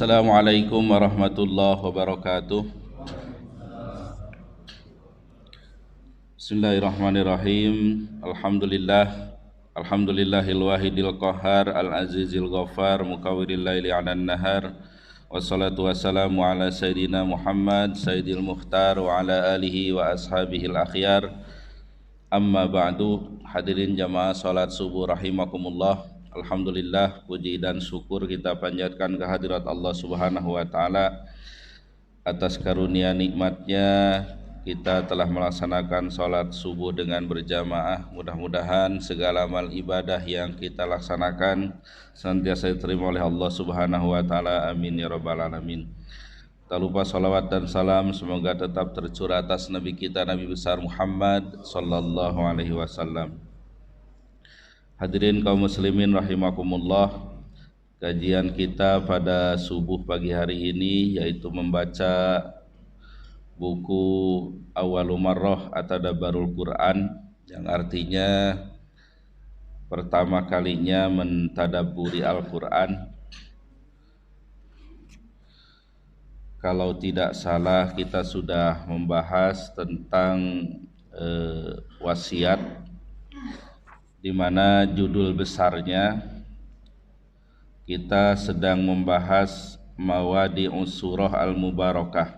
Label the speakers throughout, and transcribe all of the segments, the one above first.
Speaker 1: Assalamualaikum warahmatullahi wabarakatuh. Bismillahirrahmanirrahim. Alhamdulillahil wahidil qahar al-azizil ghafar mukawwiril laili 'alan nahar. Wassalatu wassalamu ala sayyidina Muhammad sayyidil mukhtar wa ala alihi wa ashabihil akhyar. Amma ba'du, hadirin jamaah salat subuh rahimakumullah. Alhamdulillah, puji dan syukur kita panjatkan kehadirat Allah Subhanahu wa taala atas karunia nikmatnya kita telah melaksanakan salat subuh dengan berjamaah. Mudah-mudahan segala amal ibadah yang kita laksanakan senantiasa diterima oleh Allah Subhanahu wa taala. Amin ya rabbal alamin. Tak lupa salawat dan salam semoga tetap tercurah atas Nabi kita, Nabi besar Muhammad sallallahu alaihi wasallam. Hadirin kaum muslimin rahimakumullah, kajian kita pada subuh pagi hari ini yaitu membaca buku Awwalu Marrah Atadabbarul Quran, yang artinya pertama kalinya mentadabburi Al-Quran. Kalau tidak salah kita sudah membahas tentang wasiat, di mana judul besarnya kita sedang membahas Mawadi'us Surah Al-Mubarakah.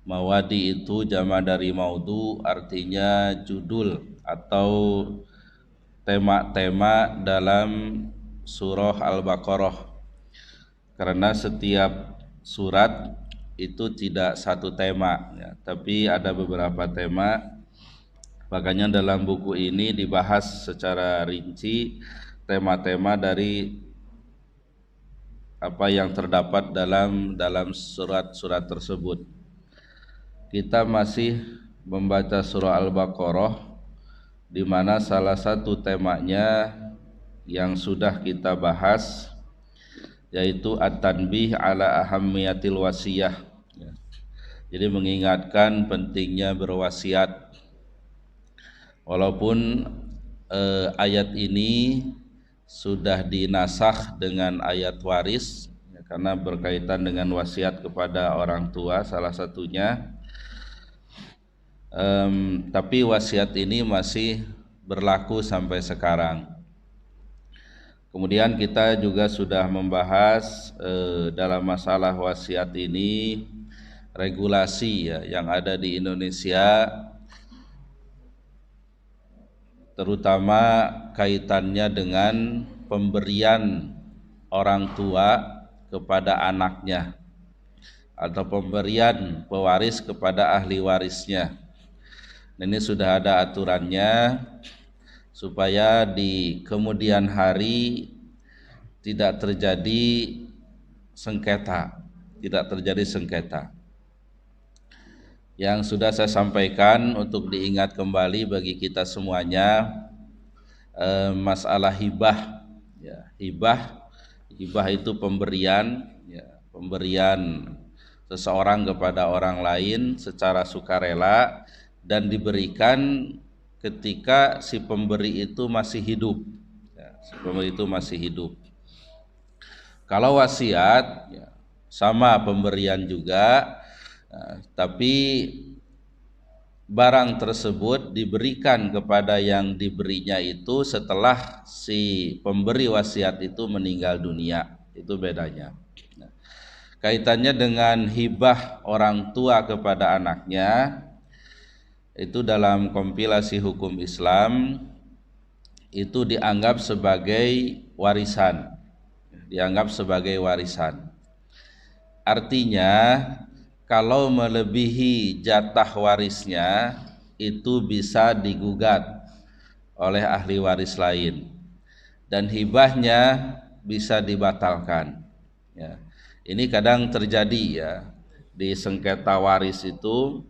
Speaker 1: Mawadi itu jama dari maudu, artinya judul atau tema-tema dalam surah Al-Baqarah. Karena setiap surat itu tidak satu tema ya, tapi ada beberapa tema. Makanya dalam buku ini dibahas secara rinci tema-tema dari apa yang terdapat dalam surat-surat tersebut. Kita masih membaca surah Al-Baqarah, di mana salah satu temanya yang sudah kita bahas yaitu at-tanbih ala ahammiyatil wasiyah. Jadi mengingatkan pentingnya berwasiat. Walaupun ayat ini sudah dinasakh dengan ayat waris ya, karena berkaitan dengan wasiat kepada orang tua salah satunya, tapi wasiat ini masih berlaku sampai sekarang. Kemudian kita juga sudah membahas dalam masalah wasiat ini regulasi ya, yang ada di Indonesia, terutama kaitannya dengan pemberian orang tua kepada anaknya atau pemberian pewaris kepada ahli warisnya. Ini sudah ada aturannya supaya di kemudian hari tidak terjadi sengketa. Yang sudah saya sampaikan untuk diingat kembali bagi kita semuanya, masalah hibah ya, hibah itu pemberian ya, pemberian seseorang kepada orang lain secara sukarela dan diberikan ketika si pemberi itu masih hidup ya, Kalau wasiat ya, sama pemberian juga, tapi barang tersebut diberikan kepada yang diberinya itu setelah si pemberi wasiat itu meninggal dunia. Itu bedanya. Kaitannya dengan hibah orang tua kepada anaknya, itu dalam kompilasi hukum Islam itu dianggap sebagai warisan. Artinya kalau melebihi jatah warisnya itu bisa digugat oleh ahli waris lain dan hibahnya bisa dibatalkan ya. Ini kadang terjadi ya di sengketa waris itu.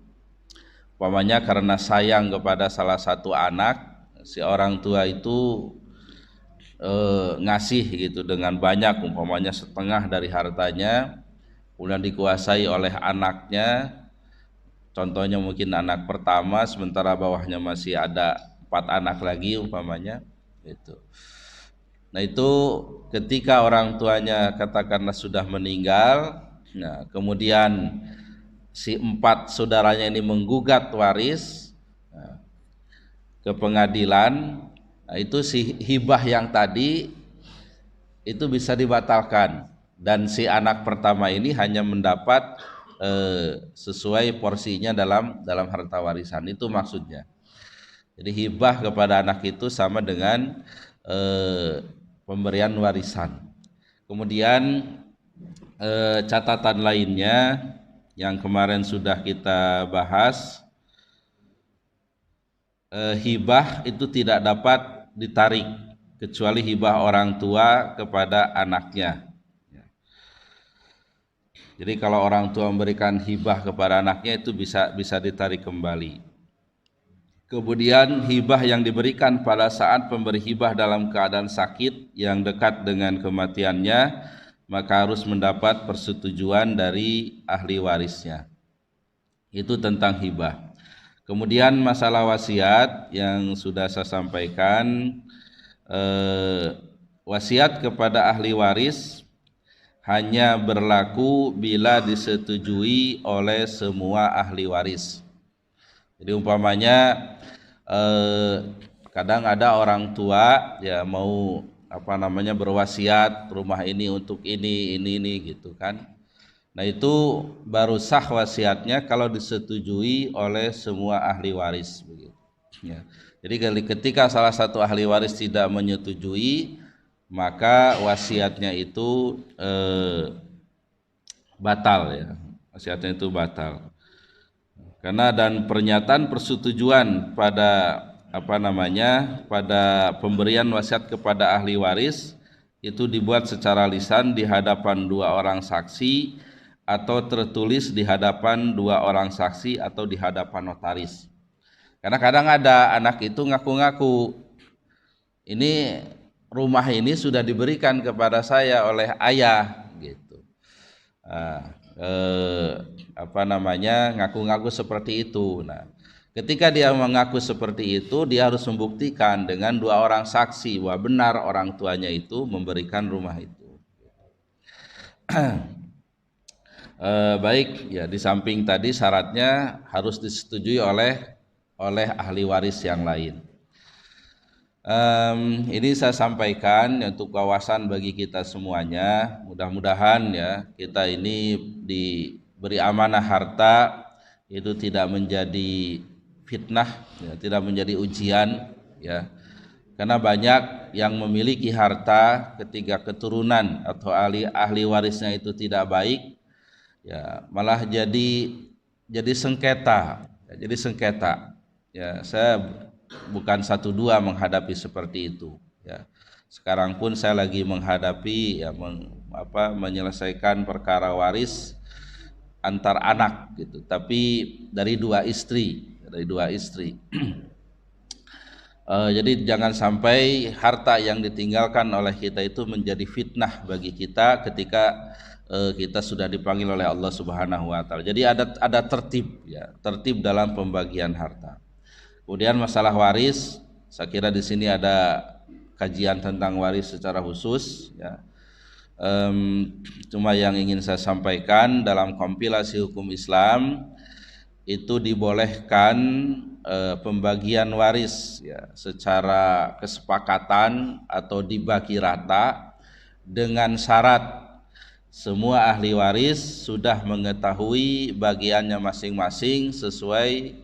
Speaker 1: Umpamanya karena sayang kepada salah satu anak, si orang tua itu ngasih gitu dengan banyak, umpamanya setengah dari hartanya, kemudian dikuasai oleh anaknya. Contohnya mungkin anak pertama, sementara bawahnya masih ada 4 anak lagi umpamanya gitu. Nah itu ketika orang tuanya katakanlah sudah meninggal, nah kemudian si 4 saudaranya ini menggugat waris ke pengadilan, nah itu si hibah yang tadi itu bisa dibatalkan dan si anak pertama ini hanya mendapat sesuai porsinya dalam harta warisan, itu maksudnya. Jadi hibah kepada anak itu sama dengan pemberian warisan. Kemudian catatan lainnya yang kemarin sudah kita bahas, hibah itu tidak dapat ditarik kecuali hibah orang tua kepada anaknya. Jadi kalau orang tua memberikan hibah kepada anaknya itu bisa ditarik kembali. Kemudian hibah yang diberikan pada saat pemberi hibah dalam keadaan sakit yang dekat dengan kematiannya, maka harus mendapat persetujuan dari ahli warisnya. Itu tentang hibah. Kemudian masalah wasiat yang sudah saya sampaikan, wasiat kepada ahli waris hanya berlaku bila disetujui oleh semua ahli waris. Jadi umpamanya kadang ada orang tua ya mau berwasiat rumah ini untuk ini gitu kan. Nah itu baru sah wasiatnya kalau disetujui oleh semua ahli waris begitu. Ya. Jadi ketika salah satu ahli waris tidak menyetujui, maka wasiatnya itu batal ya. Wasiatnya itu batal. Karena dan pernyataan persetujuan pada pada pemberian wasiat kepada ahli waris itu dibuat secara lisan di hadapan 2 orang saksi atau tertulis di hadapan 2 orang saksi atau di hadapan notaris. Karena kadang ada anak itu ngaku-ngaku ini rumah ini sudah diberikan kepada saya oleh ayah gitu. Ngaku-ngaku seperti itu. Nah, ketika dia mengaku seperti itu, dia harus membuktikan dengan 2 orang saksi bahwa benar orang tuanya itu memberikan rumah itu. Baik, ya di samping tadi syaratnya harus disetujui oleh ahli waris yang lain. Ini saya sampaikan untuk wawasan bagi kita semuanya. Mudah-mudahan ya kita ini diberi amanah harta itu tidak menjadi fitnah, ya, tidak menjadi ujian, ya. Karena banyak yang memiliki harta ketika keturunan atau ahli warisnya itu tidak baik, ya malah jadi sengketa, jadi sengketa. Ya saya bukan 1-2 menghadapi seperti itu ya. Sekarang pun saya lagi menghadapi ya menyelesaikan perkara waris antar anak gitu, tapi dari 2 istri. Jadi jangan sampai harta yang ditinggalkan oleh kita itu menjadi fitnah bagi kita ketika kita sudah dipanggil oleh Allah Subhanahu wa taala. Jadi ada tertib ya, tertib dalam pembagian harta. Kemudian masalah waris, saya kira di sini ada kajian tentang waris secara khusus ya. Cuma yang ingin saya sampaikan dalam kompilasi hukum Islam itu dibolehkan pembagian waris ya secara kesepakatan atau dibagi rata dengan syarat semua ahli waris sudah mengetahui bagiannya masing-masing sesuai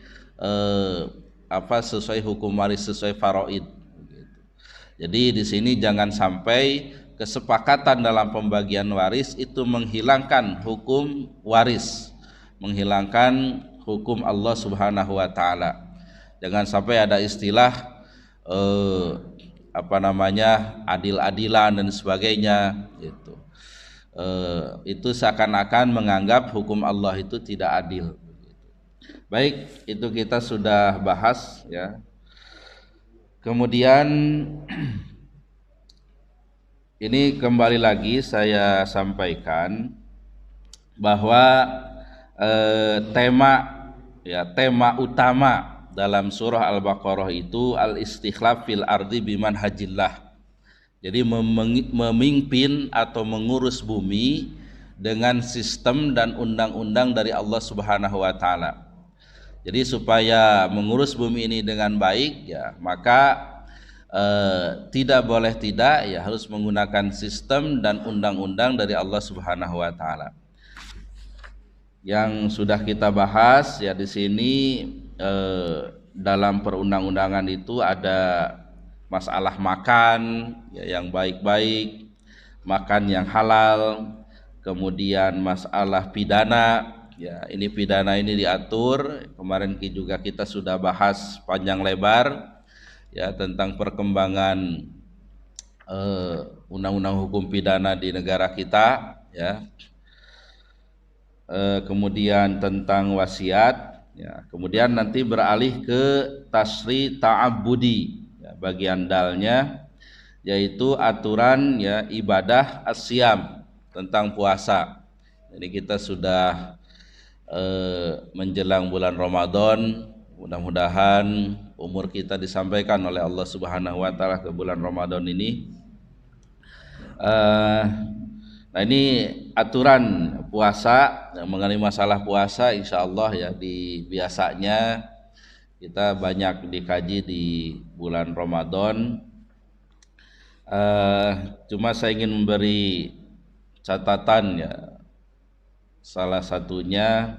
Speaker 1: sesuai hukum waris, sesuai faraid. Jadi di sini jangan sampai kesepakatan dalam pembagian waris itu menghilangkan hukum waris, menghilangkan hukum Allah Subhanahu wa taala. Jangan sampai ada istilah adil-adilan dan sebagainya gitu. Itu seakan-akan menganggap hukum Allah itu tidak adil. Baik, itu kita sudah bahas ya. Kemudian ini kembali lagi saya sampaikan bahwa tema utama dalam surah Al-Baqarah itu al-istikhlaf fil ardi bimanhajillah. Jadi memimpin atau mengurus bumi dengan sistem dan undang-undang dari Allah Subhanahu wa taala. Jadi supaya mengurus bumi ini dengan baik ya, maka tidak boleh tidak ya harus menggunakan sistem dan undang-undang dari Allah Subhanahu wa taala. Yang sudah kita bahas ya di sini dalam perundang-undangan itu ada masalah makan ya, yang baik-baik, makan yang halal, kemudian masalah pidana ya, ini pidana ini diatur. Kemarin juga kita sudah bahas panjang lebar ya tentang perkembangan undang-undang hukum pidana di negara kita ya. Kemudian tentang wasiat ya, kemudian nanti beralih ke tasri ta'abbudi ya, bagian dalnya yaitu aturan ya ibadah asyam tentang puasa. Jadi kita sudah menjelang bulan Ramadan, mudah-mudahan umur kita disampaikan oleh Allah Subhanahu wa taala ke bulan Ramadan ini. Nah ini aturan puasa mengenai masalah puasa, insya Allah ya di biasanya kita banyak dikaji di bulan Ramadan. Cuma saya ingin memberi catatan ya, salah satunya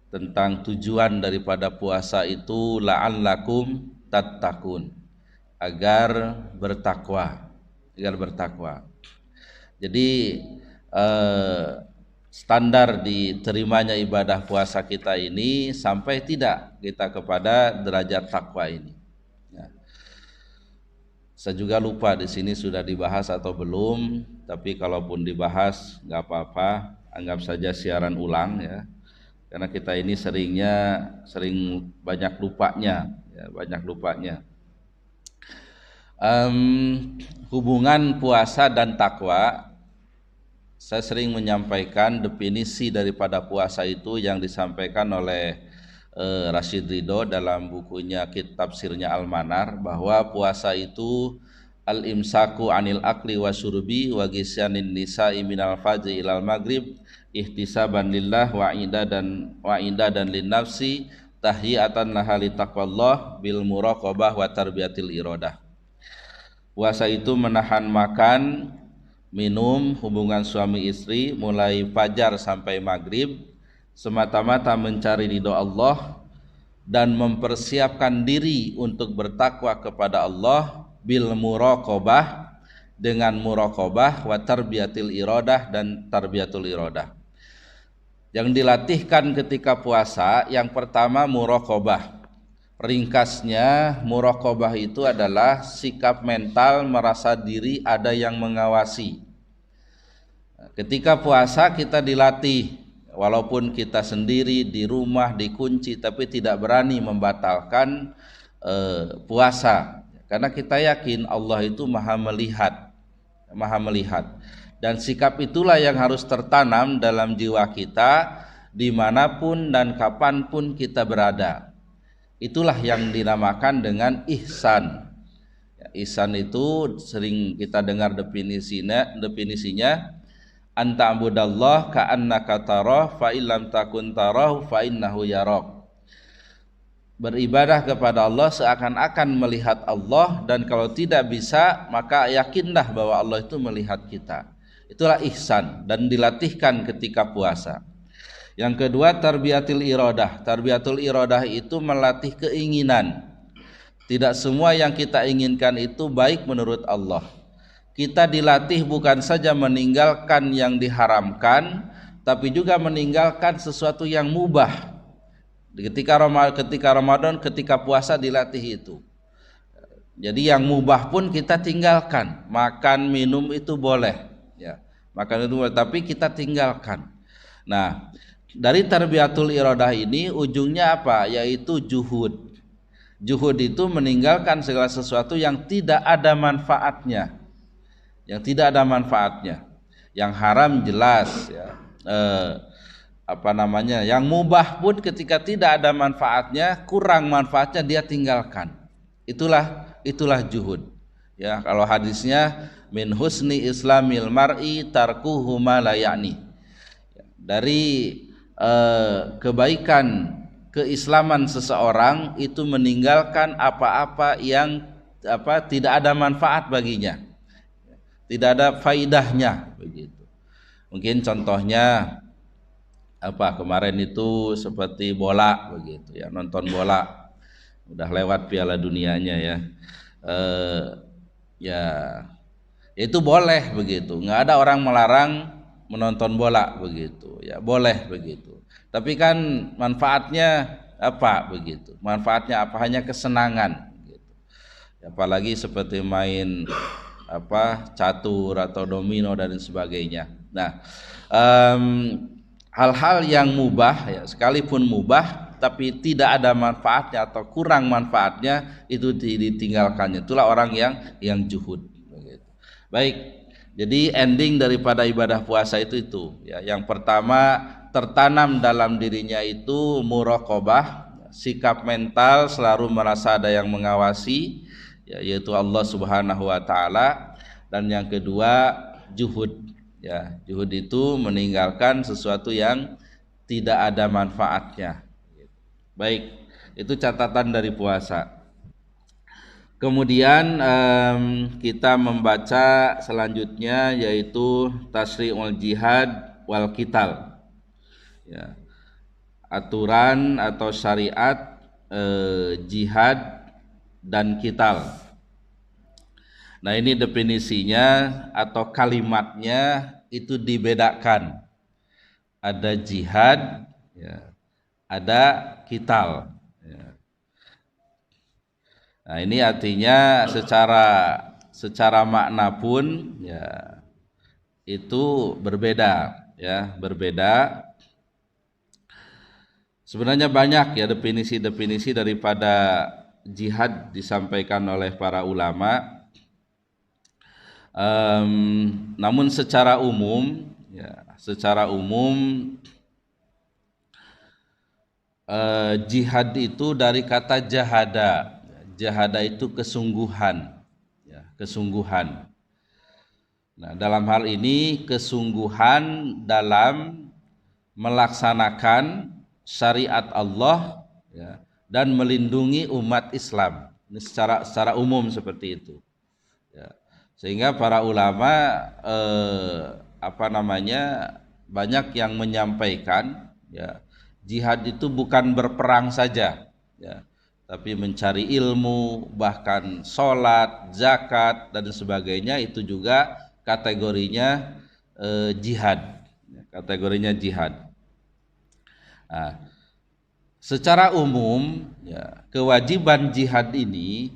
Speaker 1: tentang tujuan daripada puasa itu la'allakum tattaqun, agar bertakwa. Jadi standar diterimanya ibadah puasa kita ini sampai tidak kita kepada derajat takwa ini. Ya. Saya juga lupa di sini sudah dibahas atau belum, tapi kalaupun dibahas nggak apa-apa, anggap saja siaran ulang ya. Karena kita ini sering banyak lupanya, ya, banyak lupanya. Hubungan puasa dan takwa, saya sering menyampaikan definisi daripada puasa itu yang disampaikan oleh Rashid Ridho dalam bukunya kitab tafsirnya Al-Manar, bahwa puasa itu al-imsaku anil akli wa syurbi wa gisyanin nisa'i minal fajri ilal maghrib ihtisaban lillah wa idadan lin nafsi tahiyatan laha li taqwallah bil muraqabah wa tarbiyatil iradah. Puasa itu menahan makan, minum, hubungan suami istri mulai fajar sampai maghrib semata-mata mencari ridho Allah dan mempersiapkan diri untuk bertakwa kepada Allah bil muraqabah, dengan muraqabah wa tarbiyatil iradah, dan tarbiyatul iradah. Yang dilatihkan ketika puasa yang pertama muraqabah. Ringkasnya, muraqabah itu adalah sikap mental merasa diri ada yang mengawasi. Ketika puasa kita dilatih, walaupun kita sendiri di rumah dikunci, tapi tidak berani membatalkan puasa, karena kita yakin Allah itu maha melihat. Dan sikap itulah yang harus tertanam dalam jiwa kita dimanapun dan kapanpun kita berada. Itulah yang dinamakan dengan ihsan. Ihsan itu sering kita dengar definisinya anta'budallah ka'annaka tarah fa illam takun tarahu fa innahu yarak. Beribadah kepada Allah seakan-akan melihat Allah, dan kalau tidak bisa maka yakinlah bahwa Allah itu melihat kita. Itulah ihsan dan dilatihkan ketika puasa. Yang kedua tarbiyatul iradah. Tarbiyatul iradah itu melatih keinginan. Tidak semua yang kita inginkan itu baik menurut Allah. Kita dilatih bukan saja meninggalkan yang diharamkan, tapi juga meninggalkan sesuatu yang mubah. Ketika Ramadan, ketika puasa dilatih itu. Jadi yang mubah pun kita tinggalkan. Makan, minum itu boleh, ya. Makan itu boleh, tapi kita tinggalkan. Nah, dari tarbiyatul iradah ini ujungnya apa? Yaitu juhud. Juhud itu meninggalkan segala sesuatu yang tidak ada manfaatnya. Yang haram jelas ya. Yang mubah pun ketika tidak ada manfaatnya, kurang manfaatnya dia tinggalkan. Itulah juhud. Ya, kalau hadisnya min husni islamil mar'i tarkuhu ma la ya'ni. Dari kebaikan keislaman seseorang itu meninggalkan apa-apa yang tidak ada manfaat baginya, tidak ada faidahnya begitu. Mungkin contohnya kemarin itu seperti bola begitu ya, nonton bola, udah lewat Piala Dunianya ya, ya itu boleh begitu, nggak ada orang melarang menonton bola begitu ya, boleh begitu. Tapi kan manfaatnya apa begitu? Manfaatnya apa? Hanya kesenangan gitu. Apalagi seperti main catur atau domino dan sebagainya. Nah, hal-hal yang mubah ya, sekalipun mubah tapi tidak ada manfaatnya atau kurang manfaatnya itu ditinggalkannya. Itulah orang yang zuhud begitu. Baik, jadi ending daripada ibadah puasa itu ya. Yang pertama, tertanam dalam dirinya itu muraqabah, sikap mental selalu merasa ada yang mengawasi ya, yaitu Allah Subhanahu wa taala. Dan yang kedua, juhud ya. Juhud itu meninggalkan sesuatu yang tidak ada manfaatnya. Baik, itu catatan dari puasa. Kemudian kita membaca selanjutnya yaitu tasri'ul jihad wal qital ya, aturan atau syariat jihad dan qital. Nah, ini definisinya atau kalimatnya itu dibedakan, ada jihad ya, ada qital. Nah, ini artinya secara makna pun ya itu berbeda ya, berbeda. Sebenarnya banyak ya definisi-definisi daripada jihad disampaikan oleh para ulama. Namun secara umum jihad itu dari kata jahada. Jahada itu kesungguhan ya, kesungguhan. Nah, dalam hal ini kesungguhan dalam melaksanakan syariat Allah ya, dan melindungi umat Islam. Ini secara umum seperti itu ya. Sehingga para ulama banyak yang menyampaikan ya, jihad itu bukan berperang saja ya, tapi mencari ilmu, bahkan sholat, zakat dan sebagainya itu juga kategorinya jihad. Kategorinya jihad. Nah, secara umum ya, kewajiban jihad ini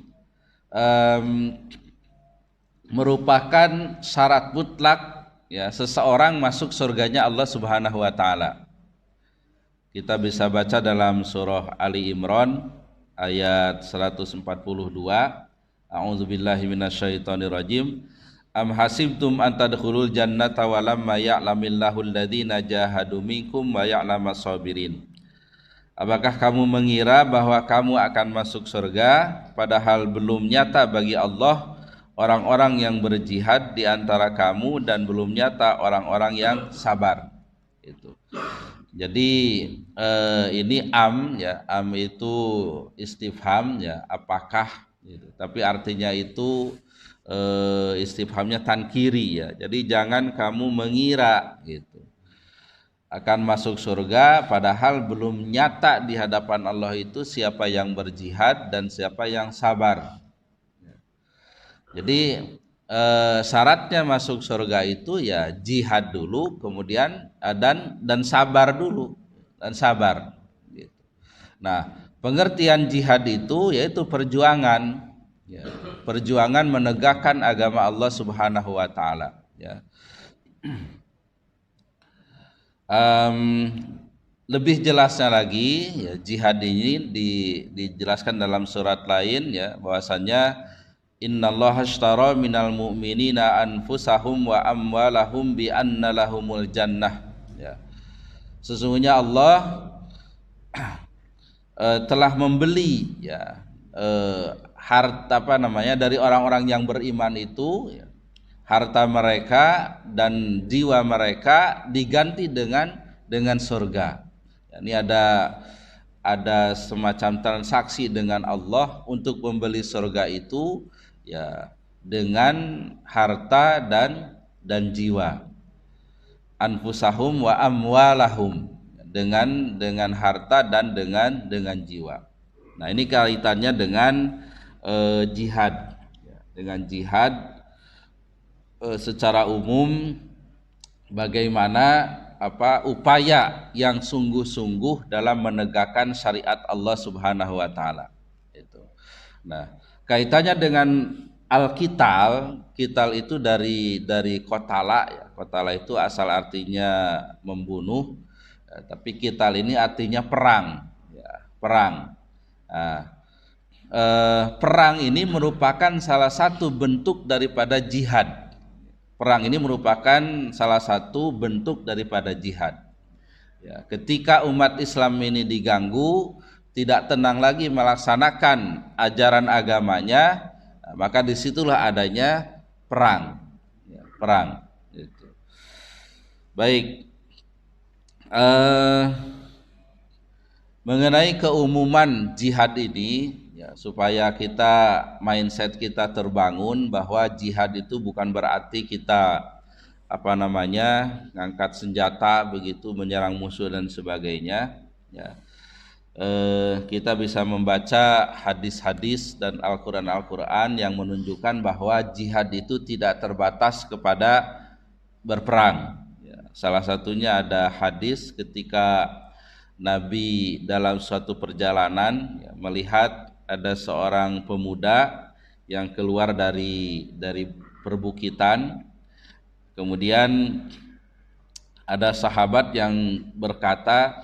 Speaker 1: merupakan syarat mutlak ya, seseorang masuk surganya Allah Subhanahu wa taala. Kita bisa baca dalam surah Ali Imran ayat 142, A'udzubillahi minasyaitonirrajim. Am hasibtum an tadkhulul jannata wa lamma ya'lamillahu alladhina jahadu minkum wa ya'lamas sabirin. Apakah kamu mengira bahwa kamu akan masuk surga padahal belum nyata bagi Allah orang-orang yang berjihad di antara kamu dan belum nyata orang-orang yang sabar. Itu. Jadi ini ya, itu istifham ya, apakah gitu. Tapi artinya itu istifhamnya tankiri ya. Jadi jangan kamu mengira gitu akan masuk surga padahal belum nyata di hadapan Allah itu siapa yang berjihad dan siapa yang sabar. Jadi syaratnya masuk surga itu ya jihad dulu, kemudian dan sabar dulu, dan sabar gitu. Nah, pengertian jihad itu yaitu perjuangan ya, perjuangan menegakkan agama Allah Subhanahu wa taala ya. Lebih jelasnya lagi ya, jihad ini dijelaskan dalam surat lain ya, bahwasannya innallaha ashtara minal mu'minina anfusahum wa amwalahum bi anna lahumul jannah ya. Sesungguhnya Allah telah membeli ya harta dari orang-orang yang beriman itu, ya, harta mereka dan jiwa mereka diganti dengan surga. Ini ada semacam transaksi dengan Allah untuk membeli surga itu, ya, dengan harta dan jiwa. Anfusahum wa amwalahum, dengan harta dan dengan jiwa. Nah, ini kaitannya dengan jihad. Dengan jihad secara umum, bagaimana upaya yang sungguh-sungguh dalam menegakkan syariat Allah Subhanahu wa taala. Itu. Nah, kaitannya dengan al-qital, qital itu dari qatala, ya. Qatala itu asal artinya membunuh, ya, tapi qital ini artinya perang, ya, perang. Nah, perang ini merupakan salah satu bentuk daripada jihad. Perang ini merupakan salah satu bentuk daripada jihad. Ya, ketika umat Islam ini diganggu, tidak tenang lagi melaksanakan ajaran agamanya, maka disitulah adanya perang. Ya, perang. Gitu. Baik. Mengenai keumuman jihad ini, ya, supaya mindset kita terbangun bahwa jihad itu bukan berarti kita ngangkat senjata begitu menyerang musuh dan sebagainya, ya. Kita bisa membaca hadis-hadis dan Al-Quran yang menunjukkan bahwa jihad itu tidak terbatas kepada berperang, ya. Salah satunya ada hadis ketika Nabi dalam suatu perjalanan, ya, melihat ada seorang pemuda yang keluar dari perbukitan. Kemudian ada sahabat yang berkata,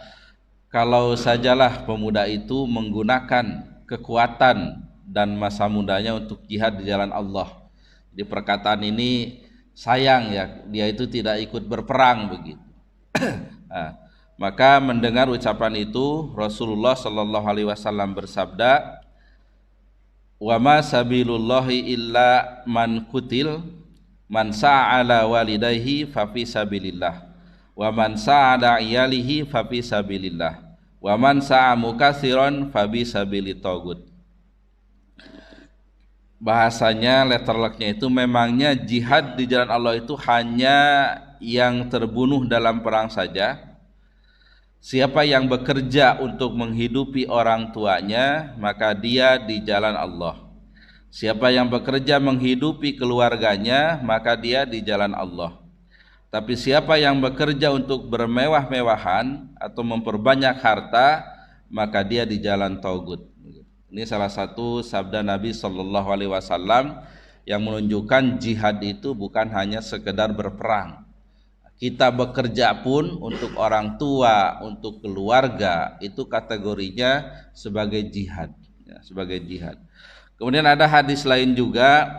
Speaker 1: kalau sajalah pemuda itu menggunakan kekuatan dan masa mudanya untuk jihad di jalan Allah. Di perkataan ini sayang, ya, dia itu tidak ikut berperang begitu. Nah, maka mendengar ucapan itu, Rasulullah Shallallahu Alaihi Wasallam bersabda, wa ma sabilullahi illa man kutil, man sa'ala walidayhi fa fi sabilillah, wa man sa'ada iyalihi fa fi sabilillah, wa man sa'a mukatsiran fa bi sabilit tagut. Bahasanya, letterlocknya itu, memangnya jihad di jalan Allah itu hanya yang terbunuh dalam perang saja. Siapa yang bekerja untuk menghidupi orang tuanya, maka dia di jalan Allah. Siapa yang bekerja menghidupi keluarganya, maka dia di jalan Allah. Tapi siapa yang bekerja untuk bermewah-mewahan atau memperbanyak harta, maka dia di jalan taugut. Ini salah satu sabda Nabi Shallallahu Alaihi Wasallam yang menunjukkan jihad itu bukan hanya sekedar berperang. Kita bekerja pun untuk orang tua, untuk keluarga, itu kategorinya sebagai jihad, ya, sebagai jihad. Kemudian ada hadis lain juga,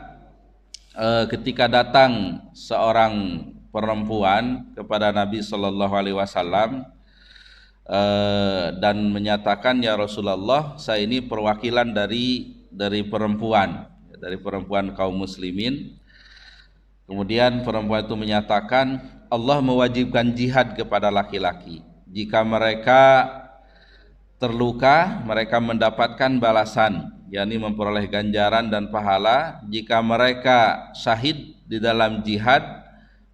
Speaker 1: ketika datang seorang perempuan kepada Nabi Shallallahu Alaihi Wasallam dan menyatakan, ya Rasulullah, saya ini perwakilan dari perempuan kaum muslimin. Kemudian perempuan itu menyatakan, Allah mewajibkan jihad kepada laki-laki. Jika mereka terluka, mereka mendapatkan balasan, yakni memperoleh ganjaran dan pahala. Jika mereka syahid di dalam jihad,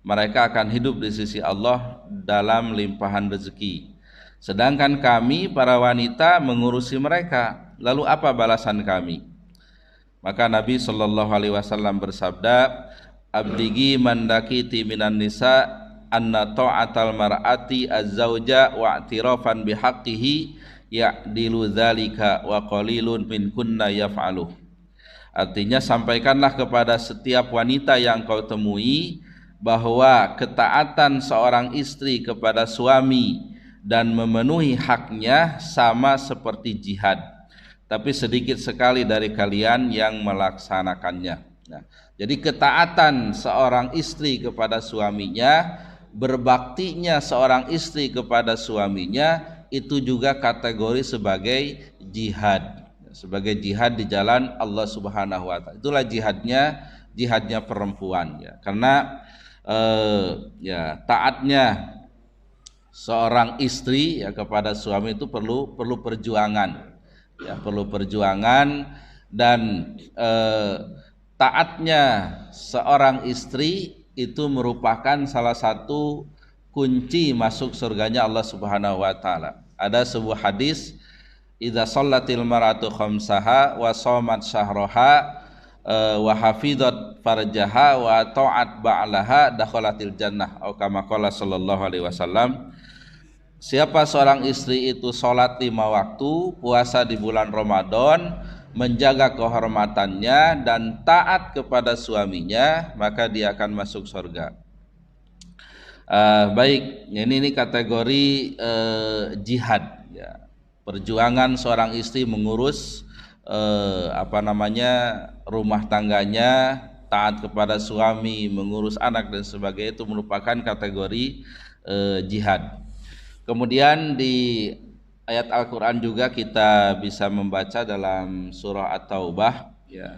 Speaker 1: mereka akan hidup di sisi Allah dalam limpahan rezeki. Sedangkan kami para wanita mengurusi mereka. Lalu apa balasan kami? Maka Nabi Shallallahu Alaihi Wasallam bersabda, abdigi mandakiti minan nisa anna ta'atal mar'ati az-zawja wa i'tirafan bihaqqihi ya'dilu dzalika wa qalilun min kunna yaf'aluh. Artinya, sampaikanlah kepada setiap wanita yang kau temui bahwa ketaatan seorang istri kepada suami dan memenuhi haknya sama seperti jihad, tapi sedikit sekali dari kalian yang melaksanakannya. Nah, jadi ketaatan seorang istri kepada suaminya, berbaktinya seorang istri kepada suaminya, itu juga kategori sebagai jihad, sebagai jihad di jalan Allah Subhanahu wa taala. Itulah jihadnya perempuan ya. Karena ya taatnya seorang istri ya kepada suami itu perlu perjuangan. Ya, perlu perjuangan dan taatnya seorang istri itu merupakan salah satu kunci masuk surganya Allah Subhanahu wa taala. Ada sebuah hadis, idza shallatil mar'atu khamsaha wa shamat syahraha wa hafizat farjaha wa ta'at ba'laha dakhalatil jannah atau kama qala sallallahu alaihi wasallam. Siapa seorang istri itu sholat 5 waktu, puasa di bulan Ramadan, menjaga kehormatannya dan taat kepada suaminya, maka dia akan masuk surga. Baik, ini kategori jihad ya. Perjuangan seorang istri mengurus rumah tangganya, taat kepada suami, mengurus anak dan sebagainya, itu merupakan kategori jihad. Kemudian di ayat Al-Qur'an juga kita bisa membaca dalam surah At-Taubah ya.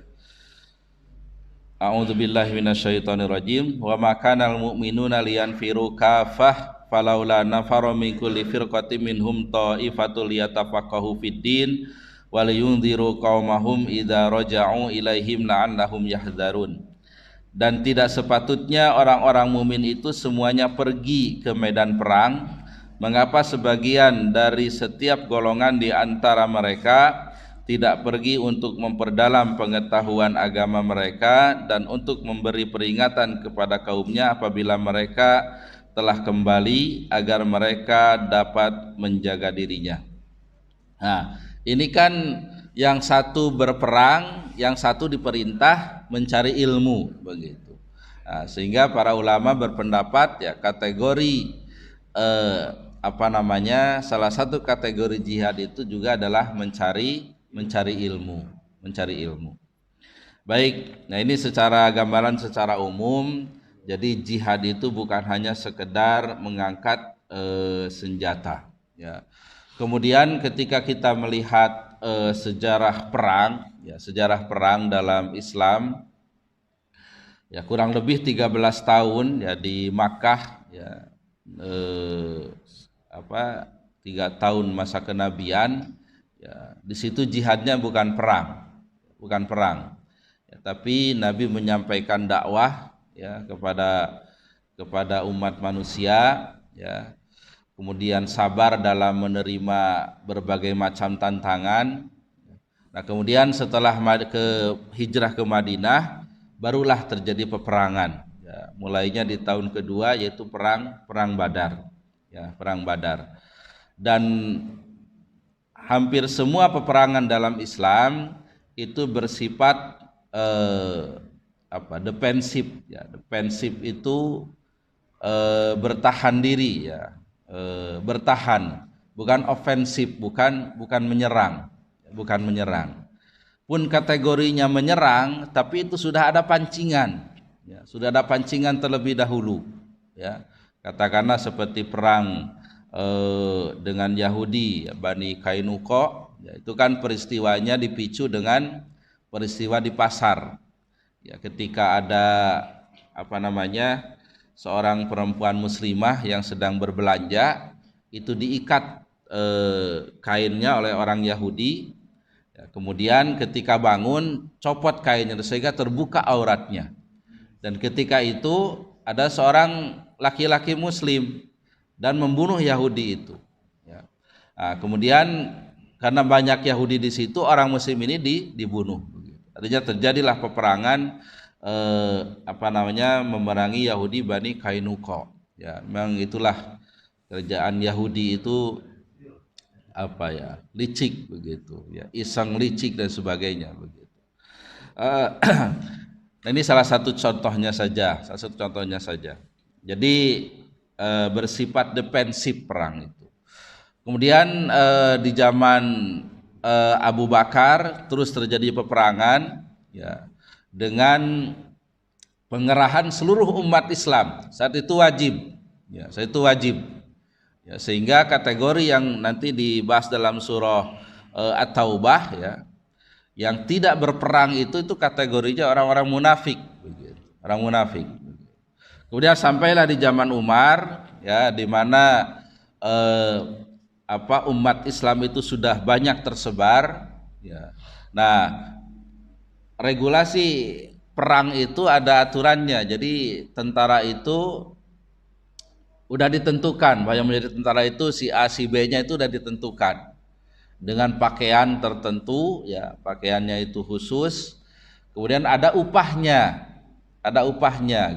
Speaker 1: A'udzubillahi minasyaitonirrajim. Wa ma kanal mu'minuna liyanfiru kafah falaula nafara min kulli firqatin minhum ta'ifatul yatafaqahu fid-din wa liyunziru qaumahum idza raja'u ilaihim la'annahum yahdzarun. Dan tidak sepatutnya orang-orang mukmin itu semuanya pergi ke medan perang. Mengapa sebagian dari setiap golongan di antara mereka tidak pergi untuk memperdalam pengetahuan agama mereka dan untuk memberi peringatan kepada kaumnya apabila mereka telah kembali agar mereka dapat menjaga dirinya. Nah, ini kan yang satu berperang, yang satu diperintah mencari ilmu begitu. Nah, sehingga para ulama berpendapat ya kategori salah satu kategori jihad itu juga adalah mencari ilmu. Baik, nah ini secara gambaran secara umum. Jadi jihad itu bukan hanya sekedar mengangkat senjata ya. Kemudian ketika kita melihat sejarah perang dalam Islam ya, kurang lebih 13 tahun ya di Makkah ya, 3 tahun masa kenabian ya, di situ jihadnya bukan perang ya, tapi Nabi menyampaikan dakwah ya kepada umat manusia ya, kemudian sabar dalam menerima berbagai macam tantangan. Nah, kemudian setelah hijrah ke Madinah barulah terjadi peperangan ya, mulainya di tahun kedua yaitu perang Badar ya, perang Badar. Dan hampir semua peperangan dalam Islam itu bersifat defensif ya. Defensif itu bertahan diri ya, bertahan, bukan ofensif, bukan menyerang. Pun kategorinya menyerang, tapi itu sudah ada pancingan ya, sudah ada pancingan terlebih dahulu ya. Katakanlah seperti perang dengan Yahudi, Bani Kainuqa, ya, itu kan peristiwanya dipicu dengan peristiwa di pasar. Ya, ketika ada seorang perempuan muslimah yang sedang berbelanja, itu diikat kainnya oleh orang Yahudi. Ya, kemudian ketika bangun, copot kainnya sehingga terbuka auratnya. Dan ketika itu ada seorang laki-laki muslim dan membunuh Yahudi itu ya. Nah, kemudian karena banyak Yahudi di situ, orang muslim ini dibunuh. Artinya terjadilah peperangan memerangi Yahudi Bani Kainuqa ya. Memang itulah kerjaan Yahudi itu licik begitu ya, iseng, licik dan sebagainya begitu. Nah, ini salah satu contohnya saja. Jadi bersifat defensif perang itu. Kemudian di zaman Abu Bakar terus terjadi peperangan ya, dengan pengerahan seluruh umat Islam. Saat itu wajib ya, sehingga kategori yang nanti dibahas dalam surah At-Taubah ya, Yang tidak berperang itu kategorinya orang-orang munafik, orang munafik. Kemudian sampailah di zaman Umar, ya, di mana umat Islam itu sudah banyak tersebar. Ya. Nah, regulasi perang itu ada aturannya. Jadi tentara itu udah ditentukan, bahwa yang menjadi tentara itu si A, si B-nya itu udah ditentukan dengan pakaian tertentu, ya, pakaiannya itu khusus. Kemudian ada upahnya,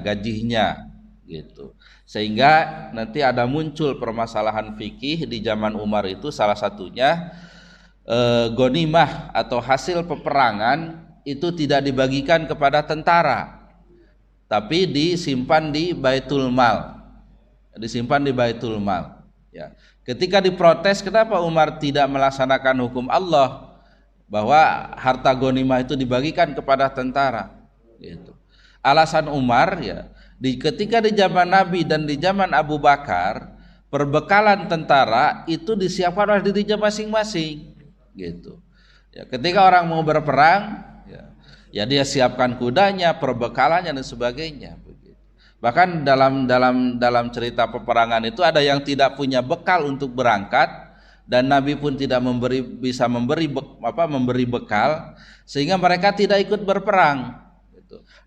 Speaker 1: gajinya, gitu. Sehingga nanti ada muncul permasalahan fikih di zaman Umar itu, salah satunya ghanimah atau hasil peperangan itu tidak dibagikan kepada tentara, tapi disimpan di Baitul Mal. Ya. Ketika diprotes, kenapa Umar tidak melaksanakan hukum Allah bahwa harta ghanimah itu dibagikan kepada tentara? Gitu. Alasan Umar, ya, ketika di zaman Nabi dan di zaman Abu Bakar, perbekalan tentara itu disiapkan oleh dirinya masing-masing. Gitu. Ya, ketika orang mau berperang, ya dia siapkan kudanya, perbekalannya dan sebagainya. Bahkan dalam cerita peperangan itu ada yang tidak punya bekal untuk berangkat, dan Nabi pun tidak bisa memberi bekal, sehingga mereka tidak ikut berperang.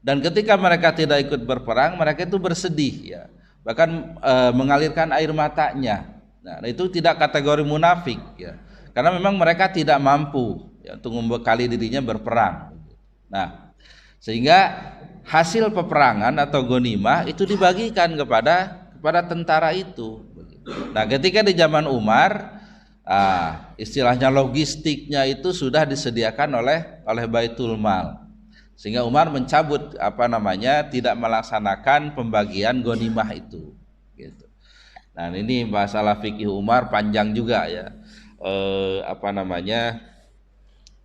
Speaker 1: Dan ketika mereka tidak ikut berperang, mereka itu bersedih, ya, bahkan mengalirkan air matanya. Nah, itu tidak kategori munafik, ya, karena memang mereka tidak mampu, ya, untuk membekali dirinya berperang. Nah, sehingga hasil peperangan atau ghanimah itu dibagikan kepada tentara itu. Nah, ketika di zaman Umar, istilahnya logistiknya itu sudah disediakan oleh Baitul Mal, sehingga Umar mencabut tidak melaksanakan pembagian ghanimah itu. Gitu. Nah, ini masalah fikih Umar panjang juga, ya,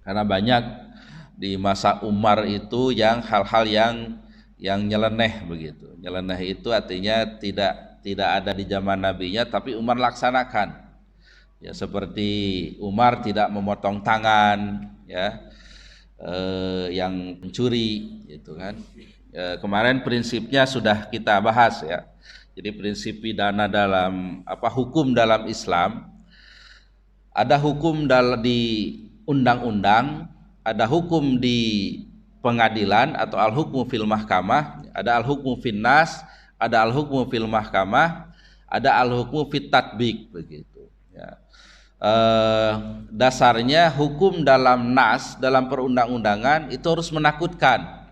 Speaker 1: karena banyak di masa Umar itu yang hal-hal yang nyeleneh begitu. Nyeleneh itu artinya tidak ada di zaman nabinya, tapi Umar laksanakan. Ya, seperti Umar tidak memotong tangan, ya, yang mencuri, gitu kan. Kemarin prinsipnya sudah kita bahas, ya. Jadi prinsip pidana dalam hukum dalam Islam, ada hukum di undang-undang, ada hukum di pengadilan atau al-hukmu fil mahkamah, ada al-hukmu fin nas, ada al-hukmu fil mahkamah, ada al-hukmu fit tatbik, begitu, ya. Dasarnya hukum dalam nas, dalam perundang-undangan itu harus menakutkan,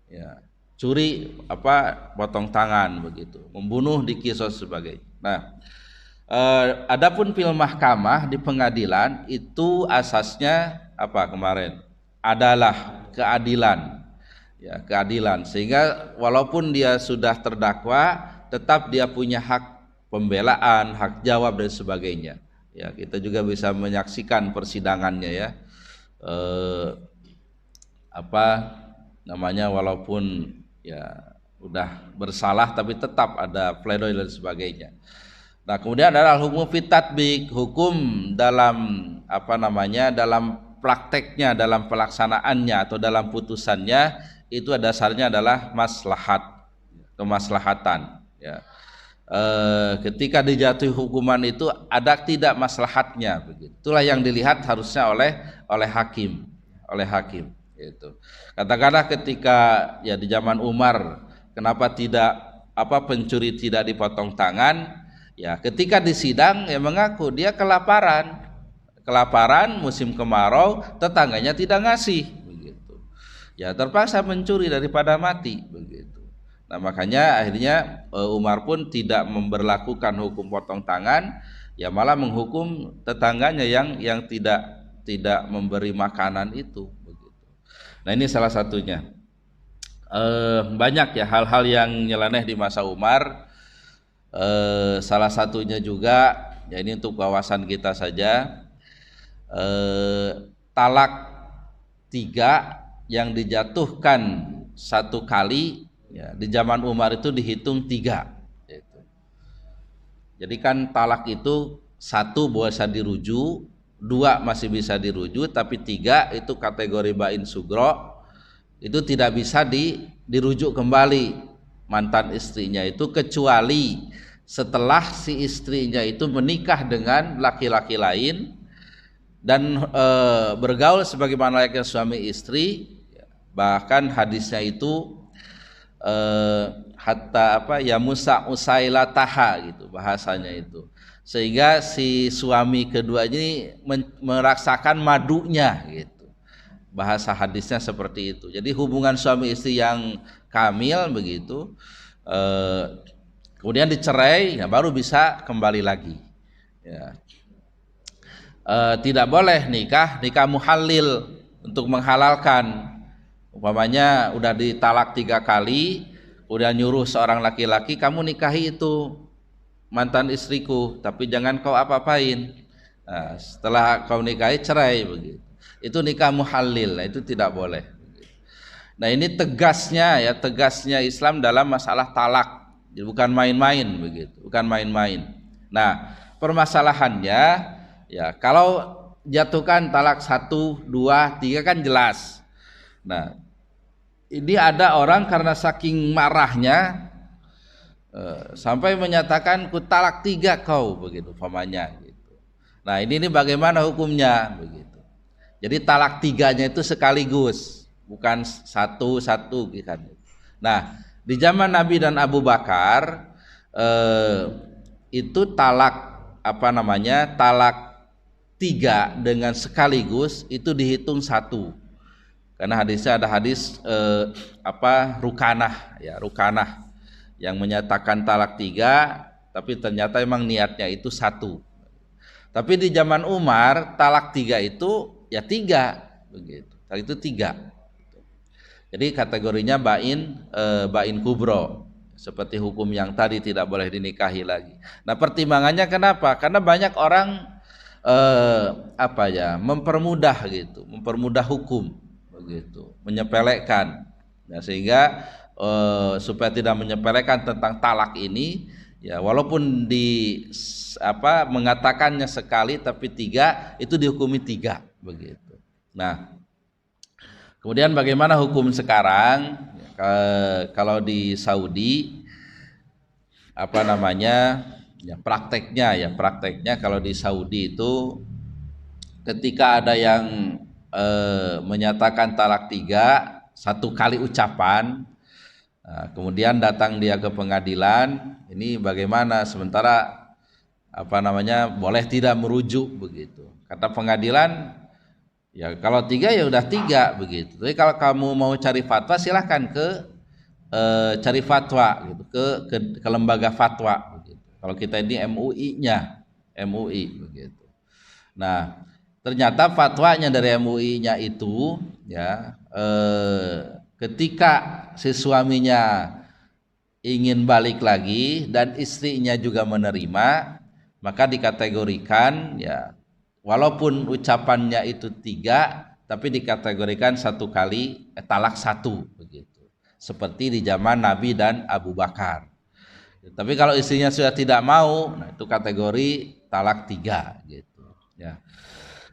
Speaker 1: ya. Curi potong tangan, begitu, membunuh dikisos sebagainya. Nah, adapun fil mahkamah di pengadilan itu asasnya kemarin adalah keadilan, ya, keadilan, sehingga walaupun dia sudah terdakwa tetap dia punya hak pembelaan, hak jawab dan sebagainya. Ya, kita juga bisa menyaksikan persidangannya, ya, walaupun ya udah bersalah tapi tetap ada pledoi dan sebagainya. Nah, kemudian ada hukum fit tatbik, hukum dalam dalam prakteknya, dalam pelaksanaannya atau dalam putusannya, itu dasarnya adalah maslahat, kemaslahatan, ya. Ketika dijatuhi hukuman itu ada tidak maslahatnya, begitu. Itulah yang dilihat harusnya oleh hakim, gitu. Katakanlah ketika, ya, di zaman Umar, kenapa tidak pencuri tidak dipotong tangan? Ya, ketika di sidang, ya, mengaku dia kelaparan musim kemarau, tetangganya tidak ngasih, begitu. Ya, terpaksa mencuri daripada mati, begitu. Nah, makanya akhirnya Umar pun tidak memberlakukan hukum potong tangan, ya, malah menghukum tetangganya yang tidak memberi makanan itu, begitu. Nah, ini salah satunya. Banyak, ya, hal-hal yang nyeleneh di masa Umar. Salah satunya juga, ya, ini untuk wawasan kita saja, talak 3 yang dijatuhkan 1 kali, ya, di zaman Umar itu dihitung 3, gitu. Jadi kan talak itu 1 bisa dirujuk, 2 masih bisa dirujuk, tapi 3 itu kategori bain sugro, itu tidak bisa dirujuk kembali mantan istrinya itu, kecuali setelah si istrinya itu menikah dengan laki-laki lain dan bergaul sebagaimana layaknya suami istri. Bahkan hadisnya itu hatta ya musa usailataha gitu bahasanya itu, sehingga si suami kedua ini merasakan madunya gitu, bahasa hadisnya seperti itu. Jadi hubungan suami istri yang kamil begitu, kemudian dicerai ya baru bisa kembali lagi ya. Tidak boleh nikah muhallil untuk menghalalkan. Umpamanya udah ditalak 3 kali, udah nyuruh seorang laki-laki, kamu nikahi itu mantan istriku, tapi jangan kau apa-apain. Nah, setelah kau nikahi cerai begitu. Itu nikah muhallil, itu tidak boleh. Nah, ini tegasnya Islam dalam masalah talak. Jadi bukan main-main begitu, bukan main-main. Nah, permasalahannya ya kalau jatuhkan talak 1, 2, 3 kan jelas. Nah, ini ada orang karena saking marahnya sampai menyatakan ku talak 3 kau begitu umpamanya gitu. Nah, ini bagaimana hukumnya begitu. Jadi talak 3-nya itu sekaligus, bukan satu-satu gitu. Nah, di zaman Nabi dan Abu Bakar itu talak talak 3 dengan sekaligus itu dihitung 1. Karena hadisnya ada hadis Rukanah yang menyatakan talak 3, tapi ternyata emang niatnya itu 1. Tapi di zaman Umar talak 3 itu ya 3 begitu. Itu 3. Jadi kategorinya bain kubro, seperti hukum yang tadi tidak boleh dinikahi lagi. Nah, pertimbangannya kenapa? Karena banyak orang mempermudah hukum begitu, menyepelekan. Nah, sehingga supaya tidak menyepelekan tentang talak ini ya, walaupun mengatakannya sekali tapi 3 itu dihukumi 3 begitu. Nah, kemudian bagaimana hukum sekarang? Kalau di Saudi prakteknya kalau di Saudi itu ketika ada yang menyatakan talak 3 1 kali ucapan, kemudian datang dia ke pengadilan, ini bagaimana? Sementara boleh tidak merujuk begitu. Kata pengadilan, ya kalau 3 ya udah 3 begitu. Tapi kalau kamu mau cari fatwa silahkan cari fatwa gitu ke lembaga fatwa begitu. Kalau kita ini MUI begitu. Nah, ternyata fatwanya dari MUI-nya itu ya ketika si suaminya ingin balik lagi dan istrinya juga menerima, maka dikategorikan ya walaupun ucapannya itu 3 tapi dikategorikan 1 kali talak 1 begitu. Seperti di zaman Nabi dan Abu Bakar. Tapi kalau istrinya sudah tidak mau, nah itu kategori talak 3 gitu ya.